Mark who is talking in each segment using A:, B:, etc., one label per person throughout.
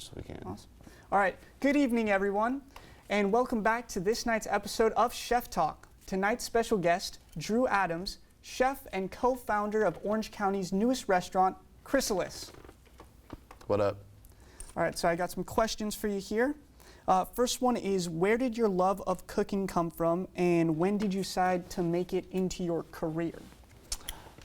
A: much as we can.
B: Awesome. All right, good evening everyone, and welcome back to this night's episode of Chef Talk. Tonight's special guest, Drew Adams, chef and co-founder of Orange County's newest restaurant, Chrysalis.
A: What up?
B: All right, so I got some questions for you here. First one is, where did your love of cooking come from, and when did you decide to make it into your career?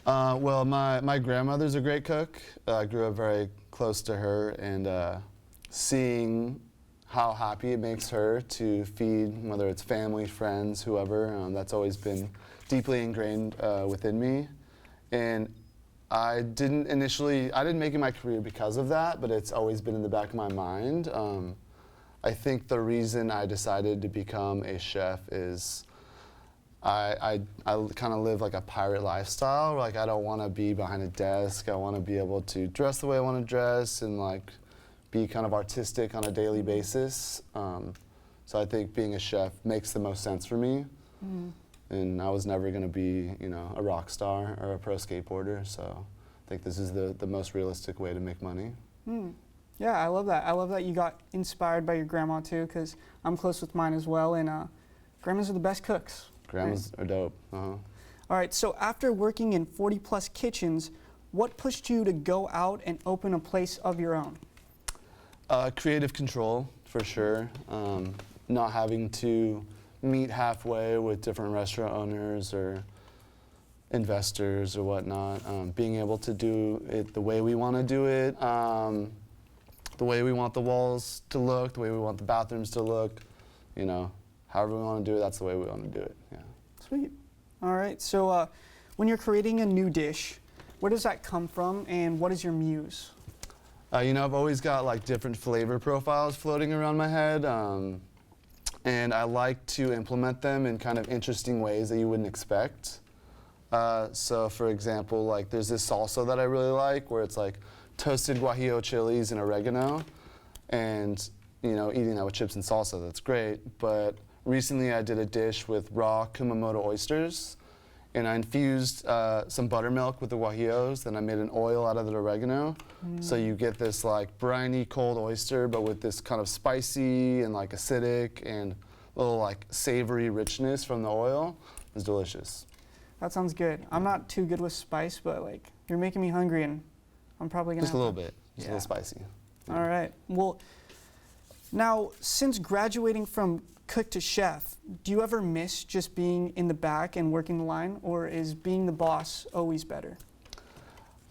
A: Well, my grandmother's a great cook. I grew up very close to her, and seeing how happy it makes her to feed, whether it's family, friends, whoever, that's always been deeply ingrained within me. And I didn't make it my career because of that, but it's always been in the back of my mind. I think the reason I decided to become a chef is I kind of live like a pirate lifestyle. Like, I don't want to be behind a desk. I want to be able to dress the way I want to dress and like be kind of artistic on a daily basis. So I think being a chef makes the most sense for me. And I was never going to be, a rock star or a pro skateboarder. So I think this is the most realistic way to make money.
B: Yeah, I love that. I love that you got inspired by your grandma too, because I'm close with mine as well, and grandmas are the best cooks.
A: Grandmas are dope.
B: All right, so after working in 40-plus kitchens, what pushed you to go out and open a place of your own?
A: Creative control, for sure. Not having to meet halfway with different restaurant owners or investors or whatnot. Being able to do it the way we want to do it, the way we want the walls to look, the way we want the bathrooms to look, however we want to do it, that's the way we want to do it. Yeah.
B: Sweet. All right, so when you're creating a new dish, where does that come from, and what is your muse?
A: I've always got like different flavor profiles floating around my head, and I like to implement them in kind of interesting ways that you wouldn't expect. So for example, like there's this salsa that I really like where it's like toasted guajillo chilies and oregano, and eating that with chips and salsa, that's great. But recently I did a dish with raw Kumamoto oysters, and I infused some buttermilk with the guajillos, then I made an oil out of the oregano. So you get this like briny cold oyster, but with this kind of spicy and like acidic and little like savory richness from the oil. It's delicious.
B: That sounds good. I'm not too good with spice, but like you're making me hungry, and I'm probably gonna
A: just a little bit, just a little spicy.
B: All right. Well, now since graduating from cook to chef, do you ever miss just being in the back and working the line, or is being the boss always better?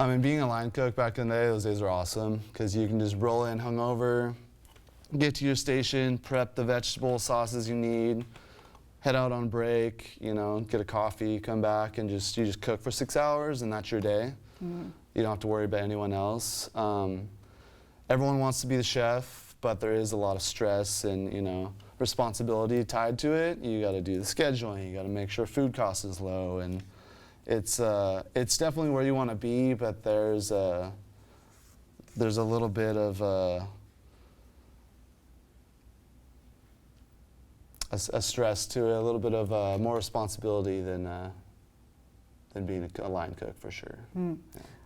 A: I mean, being a line cook back in the day, those days were awesome because you can just roll in hungover, get to your station, prep the vegetable sauces you need, head out on break, get a coffee, come back, and you just cook for 6 hours, and that's your day. You don't have to worry about anyone else. Everyone wants to be the chef, but there is a lot of stress and responsibility tied to it. You got to do the scheduling. You got to make sure food cost is low, and it's definitely where you want to be. But there's a little bit of a stress to it, a little bit of more responsibility than being a line cook, for sure. Yeah.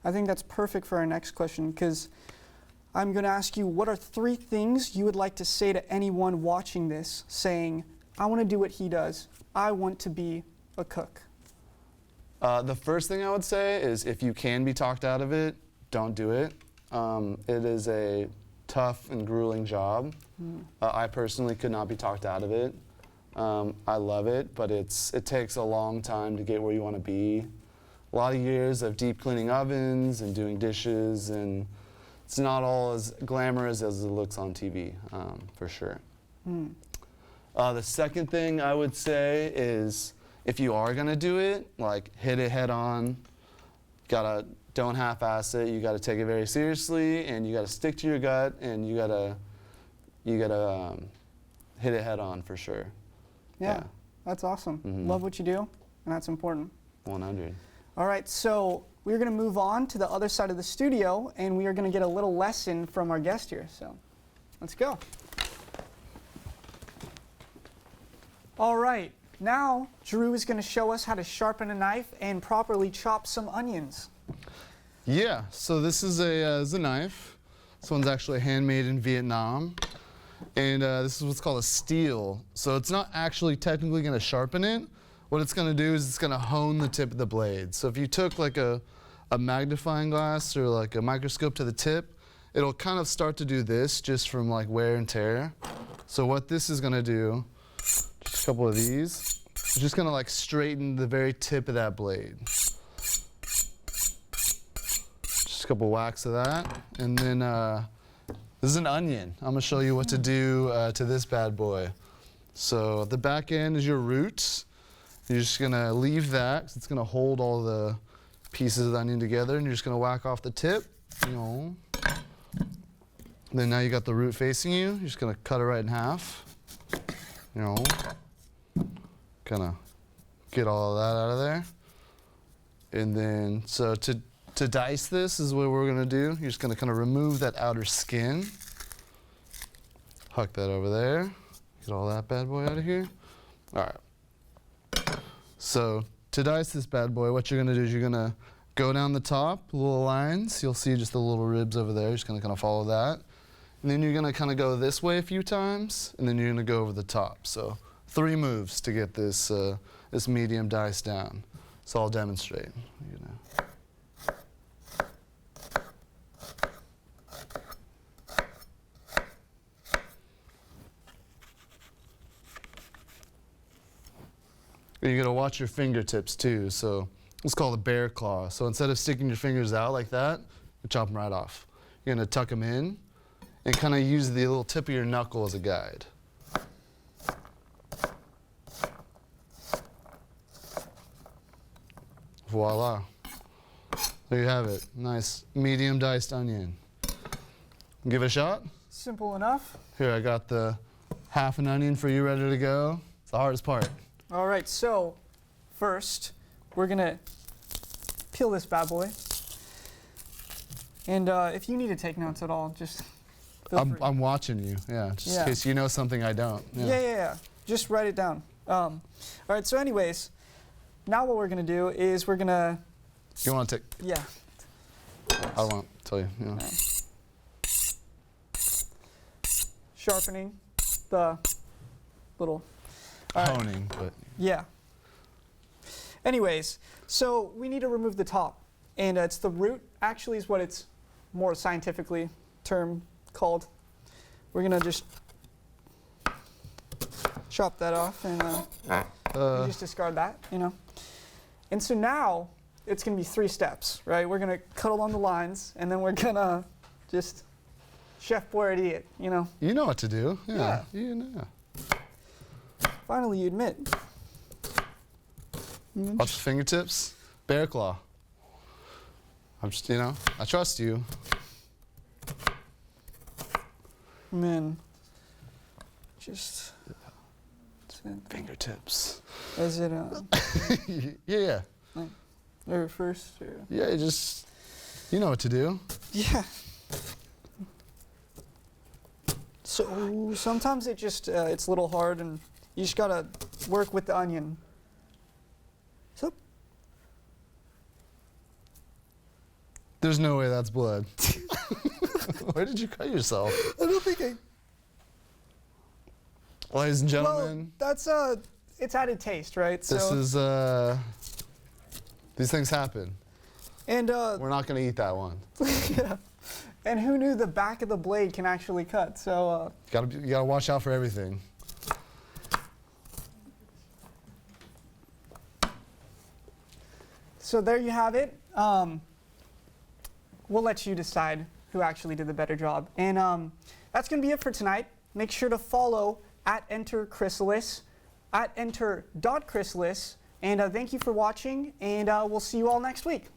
B: I think that's perfect for our next question, because I'm going to ask you, what are 3 things you would like to say to anyone watching this saying, I want to do what he does, I want to be a cook?
A: The first thing I would say is, if you can be talked out of it, don't do it. It is a tough and grueling job. I personally could not be talked out of it. I love it, but it takes a long time to get where you want to be. A lot of years of deep cleaning ovens and doing dishes, and it's not all as glamorous as it looks on TV, for sure. The second thing I would say is, if you are gonna do it, like hit it head on. Don't half-ass it. You gotta take it very seriously, and you gotta stick to your gut, and you gotta hit it head on, for sure.
B: Yeah. That's awesome. Love what you do, and that's important.
A: 100.
B: All right, so we're going to move on to the other side of the studio, and we are going to get a little lesson from our guest here. So let's go. All right, now Drew is going to show us how to sharpen a knife and properly chop some onions.
A: Yeah, so this is a knife. This one's actually handmade in Vietnam. And this is what's called a steel. So it's not actually technically going to sharpen it. What it's going to do is it's going to hone the tip of the blade. So if you took like a magnifying glass or like a microscope to the tip, it'll kind of start to do this just from like wear and tear. So what this is going to do, just a couple of these, it's just going to like straighten the very tip of that blade. Just a couple whacks of that. And then this is an onion. I'm going to show you what to do to this bad boy. So the back end is your roots. You're just going to leave that, 'cause it's going to hold all the pieces of the onion together, and you're just going to whack off the tip. Then now you got the root facing you. You're just going to cut it right in half. Kind of get all of that out of there. And then, so to dice this is what we're going to do. You're just going to kind of remove that outer skin. Huck that over there. Get all that bad boy out of here. All right. So to dice this bad boy, what you're going to do is you're going to go down the top, little lines. You'll see just the little ribs over there. You're just going to kind of follow that. And then you're going to kind of go this way a few times, and then you're going to go over the top. So 3 moves to get this, this medium dice down. So I'll demonstrate. You're going to watch your fingertips too. So it's called a bear claw. So instead of sticking your fingers out like that, you chop them right off. You're going to tuck them in and kind of use the little tip of your knuckle as a guide. Voila. There you have it. Nice medium diced onion. Give it a shot?
B: Simple enough.
A: Here, I got the half an onion for you ready to go. It's the hardest part.
B: All right, so first we're gonna peel this bad boy. And if you need to take notes at all, just feel free.
A: I'm watching you, just in case you know something I don't.
B: Yeah. Just write it down. All right, so anyways, now what we're gonna do is we're gonna...
A: You want to take...
B: Yeah.
A: I won't tell you.
B: Sharpening the little...
A: Honing, but...
B: Yeah. Anyways, so we need to remove the top. And it's the root, actually, is what it's more scientifically called. We're going to just chop that off and you just discard that, And so now it's going to be 3 steps, right? We're going to cut along the lines, and then we're going to just Chef Boyardee it,
A: You know what to do.
B: Yeah.
A: You know.
B: Finally, you admit.
A: Watch the fingertips. Bear claw. I'm just, I trust you.
B: Man. Just.
A: Fingertips.
B: Is it
A: Yeah.
B: or first? Or?
A: Yeah, you know what to do.
B: Yeah. So sometimes it just, it's a little hard, and you just gotta work with the onion. So.
A: There's no way that's blood. Where did you cut yourself?
B: I don't think I...
A: Ladies and gentlemen.
B: Well, that's, it's added taste, right?
A: This is, these things happen.
B: And,
A: we're not gonna eat that one.
B: Yeah. And who knew the back of the blade can actually cut? So,
A: you gotta watch out for everything.
B: So there you have it. We'll let you decide who actually did the better job. And that's going to be it for tonight. Make sure to follow @EnterChrysalis, @Enter.Chrysalis. And thank you for watching, and we'll see you all next week.